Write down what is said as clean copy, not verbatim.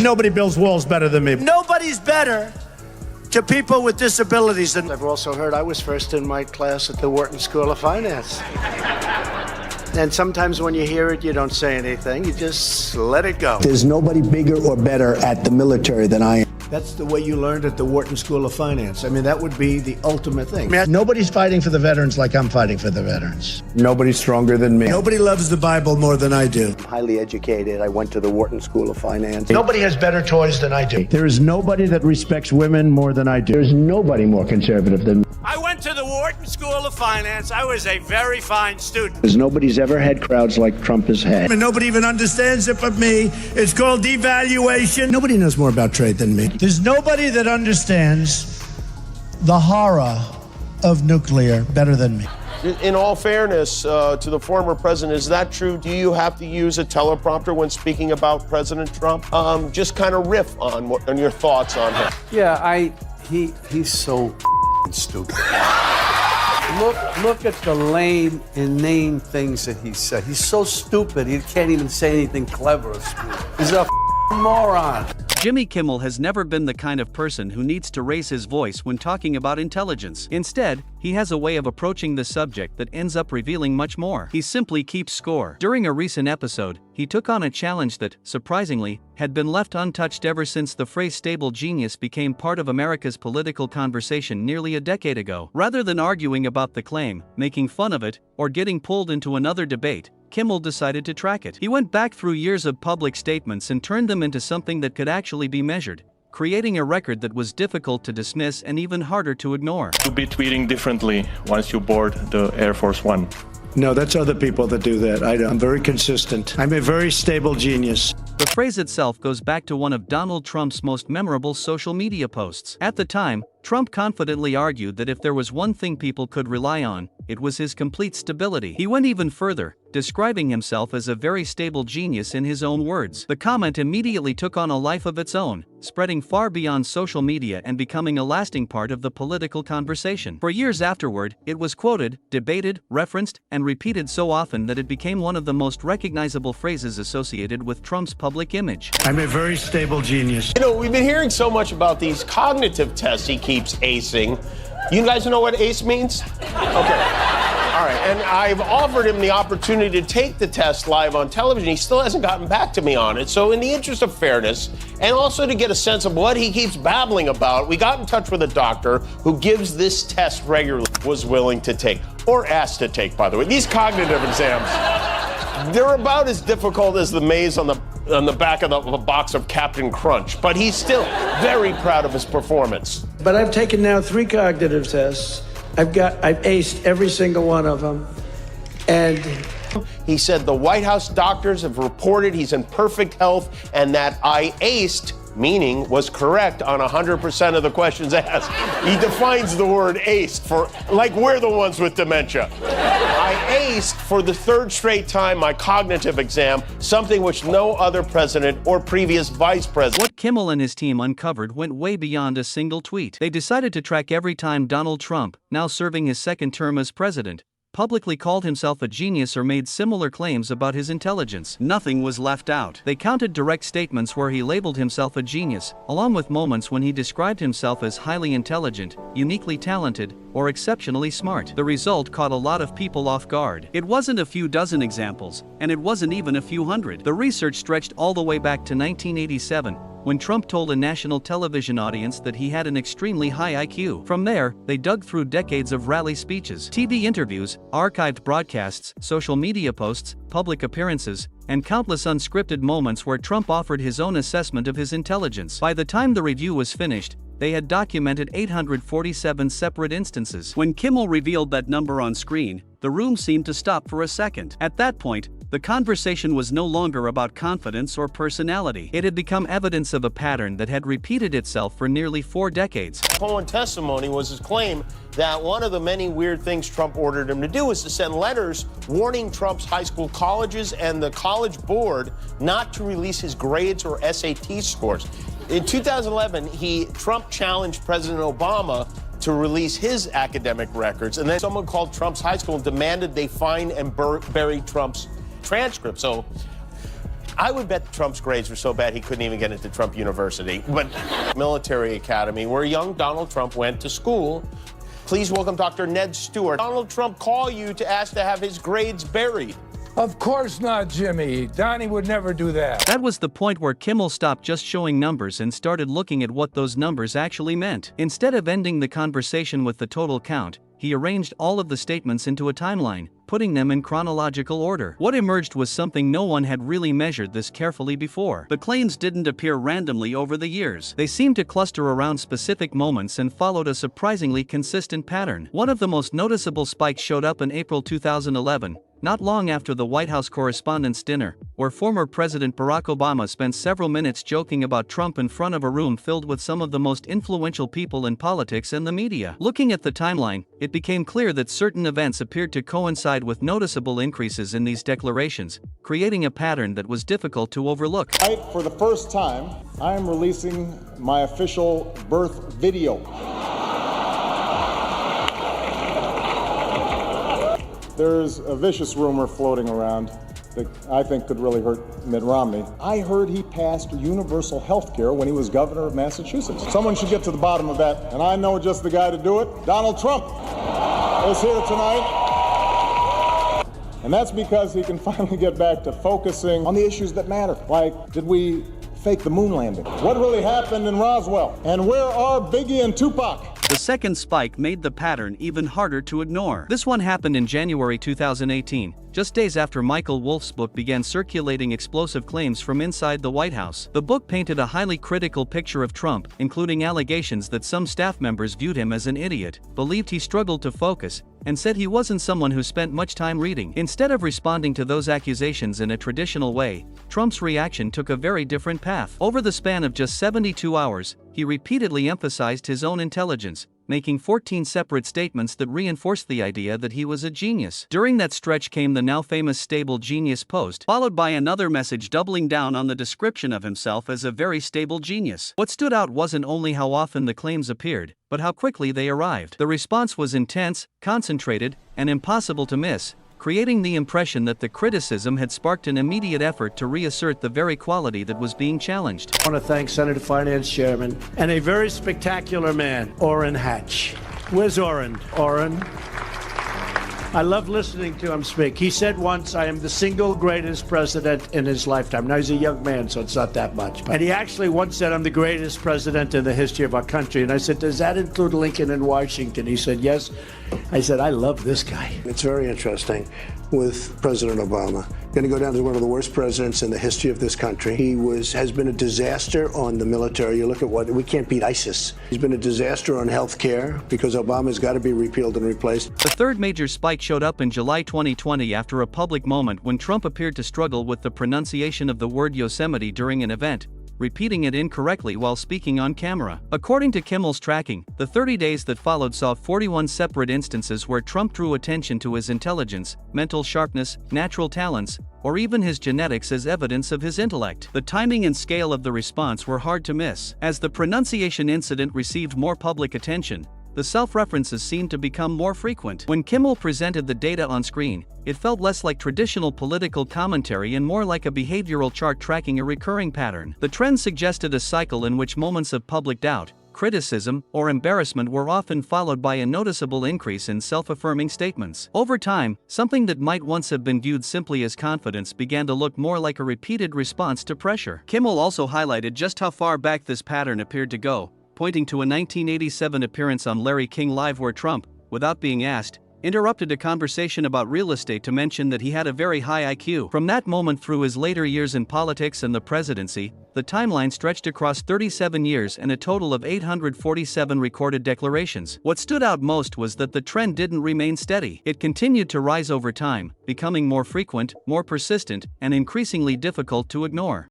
Nobody builds walls better than me. Nobody's better to people with disabilities than... I've also heard I was first in my class at the Wharton School of Finance. And sometimes when you hear it, you don't say anything. You just let it go. There's nobody bigger or better at the military than I am. That's the way you learned at the Wharton School of Finance. I mean, that would be the ultimate thing. Nobody's fighting for the veterans like I'm fighting for the veterans. Nobody's stronger than me. Nobody loves the Bible more than I do. I'm highly educated. I went to the Wharton School of Finance. Nobody has better toys than I do. There is nobody that respects women more than I do. There's nobody more conservative than me. I went to the Wharton School of Finance. I was a very fine student. There's nobody's ever had crowds like Trump has had. And nobody even understands it but me. It's called devaluation. Nobody knows more about trade than me. There's nobody that understands the horror of nuclear better than me. In all fairness to the former president, is that true? Do you have to use a teleprompter when speaking about President Trump? Just kind of riff on your thoughts on him. Yeah, he's so stupid. Look at the lame, inane things that he said. He's so stupid, he can't even say anything clever or smooth. He's a moron. Jimmy Kimmel has never been the kind of person who needs to raise his voice when talking about intelligence. Instead, he has a way of approaching the subject that ends up revealing much more. He simply keeps score. During a recent episode, he took on a challenge that, surprisingly, had been left untouched ever since the phrase stable genius became part of America's political conversation nearly a decade ago. Rather than arguing about the claim, making fun of it, or getting pulled into another debate, Kimmel decided to track it. He went back through years of public statements and turned them into something that could actually be measured, creating a record that was difficult to dismiss and even harder to ignore. You'll be tweeting differently once you board the Air Force One. No, that's other people that do that. I'm very consistent. I'm a very stable genius. The phrase itself goes back to one of Donald Trump's most memorable social media posts. At the time, Trump confidently argued that if there was one thing people could rely on, it was his complete stability. He went even further, describing himself as a very stable genius in his own words. The comment immediately took on a life of its own, spreading far beyond social media and becoming a lasting part of the political conversation. For years afterward, it was quoted, debated, referenced, and repeated so often that it became one of the most recognizable phrases associated with Trump's public image. I'm a very stable genius. You know, we've been hearing so much about these cognitive tests he keeps acing. You guys know what ACE means? Okay. All right, and I've offered him the opportunity to take the test live on television. He still hasn't gotten back to me on it. So in the interest of fairness, and also to get a sense of what he keeps babbling about, we got in touch with a doctor who gives this test regularly, was willing to take, or asked to take, by the way. These cognitive exams, they're about as difficult as the maze on the back of a box of Captain Crunch, but he's still very proud of his performance. But I've taken now 3 cognitive tests. I've aced every single one of them. And he said the White House doctors have reported he's in perfect health and that I aced, meaning was correct on 100% of the questions asked. He defines the word aced for, like we're the ones with dementia. I aced for the 3rd straight time my cognitive exam, something which no other president or previous vice president. What Kimmel and his team uncovered went way beyond a single tweet. They decided to track every time Donald Trump, now serving his 2nd term as president, publicly called himself a genius or made similar claims about his intelligence. Nothing was left out. They counted direct statements where he labeled himself a genius, along with moments when he described himself as highly intelligent, uniquely talented, or exceptionally smart. The result caught a lot of people off guard. It wasn't a few dozen examples, and it wasn't even a few hundred. The research stretched all the way back to 1987, when Trump told a national television audience that he had an extremely high IQ. From there, they dug through decades of rally speeches, TV interviews, archived broadcasts, social media posts, public appearances, and countless unscripted moments where Trump offered his own assessment of his intelligence. By the time the review was finished, they had documented 847 separate instances. When Kimmel revealed that number on screen, the room seemed to stop for a second. At that point, the conversation was no longer about confidence or personality. It had become evidence of a pattern that had repeated itself for nearly 4 decades. Cohen's testimony was his claim that one of the many weird things Trump ordered him to do was to send letters warning Trump's high school colleges and the college board not to release his grades or SAT scores. In 2011, Trump challenged President Obama to release his academic records, and then someone called Trump's high school and demanded they find and bury Trump's transcript. So I would bet Trump's grades were so bad he couldn't even get into Trump University, but military academy, where young Donald Trump went to school. Please welcome Dr. Ned Stewart. Donald Trump call you to ask to have his grades buried. Of course not, Jimmy. Donnie would never do that. That was the point where Kimmel stopped just showing numbers and started looking at what those numbers actually meant. Instead of ending the conversation with the total count, he arranged all of the statements into a timeline, putting them in chronological order. What emerged was something no one had really measured this carefully before. The claims didn't appear randomly over the years. They seemed to cluster around specific moments and followed a surprisingly consistent pattern. One of the most noticeable spikes showed up in April 2011, not long after the White House Correspondents' Dinner, where former President Barack Obama spent several minutes joking about Trump in front of a room filled with some of the most influential people in politics and the media. Looking at the timeline, it became clear that certain events appeared to coincide with noticeable increases in these declarations, creating a pattern that was difficult to overlook. Tonight, for the first time, I am releasing my official birth video. There's a vicious rumor floating around that I think could really hurt Mitt Romney. I heard he passed universal health care when he was governor of Massachusetts. Someone should get to the bottom of that, and I know just the guy to do it. Donald Trump is here tonight. And that's because he can finally get back to focusing on the issues that matter. Like, did we fake the moon landing? What really happened in Roswell? And where are Biggie and Tupac? The second spike made the pattern even harder to ignore. This one happened in January 2018, just days after Michael Wolff's book began circulating explosive claims from inside the White House. The book painted a highly critical picture of Trump, including allegations that some staff members viewed him as an idiot, believed he struggled to focus, and said he wasn't someone who spent much time reading. Instead of responding to those accusations in a traditional way, Trump's reaction took a very different path. Over the span of just 72 hours, he repeatedly emphasized his own intelligence, making 14 separate statements that reinforced the idea that he was a genius. During that stretch came the now famous stable genius post, followed by another message doubling down on the description of himself as a very stable genius. What stood out wasn't only how often the claims appeared, but how quickly they arrived. The response was intense, concentrated, and impossible to miss, creating the impression that the criticism had sparked an immediate effort to reassert the very quality that was being challenged. I want to thank Senate Finance Chairman and a very spectacular man, Orrin Hatch. Where's Orrin? Orrin? I love listening to him speak. He said once, I am the single greatest president in his lifetime. Now, he's a young man, so it's not that much. And he actually once said, I'm the greatest president in the history of our country. And I said, does that include Lincoln and Washington? He said, yes. I said, I love this guy. It's very interesting with President Obama. Going to go down as one of the worst presidents in the history of this country. He has been a disaster on the military. You look at we can't beat ISIS. He's been a disaster on health care because Obama's got to be repealed and replaced. The third major spike showed up in July 2020 after a public moment when Trump appeared to struggle with the pronunciation of the word Yosemite during an event, repeating it incorrectly while speaking on camera. According to Kimmel's tracking, the 30 days that followed saw 41 separate instances where Trump drew attention to his intelligence, mental sharpness, natural talents, or even his genetics as evidence of his intellect. The timing and scale of the response were hard to miss. As the pronunciation incident received more public attention, the self-references seemed to become more frequent. When Kimmel presented the data on screen, it felt less like traditional political commentary and more like a behavioral chart tracking a recurring pattern. The trend suggested a cycle in which moments of public doubt, criticism, or embarrassment were often followed by a noticeable increase in self-affirming statements. Over time, something that might once have been viewed simply as confidence began to look more like a repeated response to pressure. Kimmel also highlighted just how far back this pattern appeared to go, pointing to a 1987 appearance on Larry King Live where Trump, without being asked, interrupted a conversation about real estate to mention that he had a very high IQ. From that moment through his later years in politics and the presidency, the timeline stretched across 37 years and a total of 847 recorded declarations. What stood out most was that the trend didn't remain steady. It continued to rise over time, becoming more frequent, more persistent, and increasingly difficult to ignore.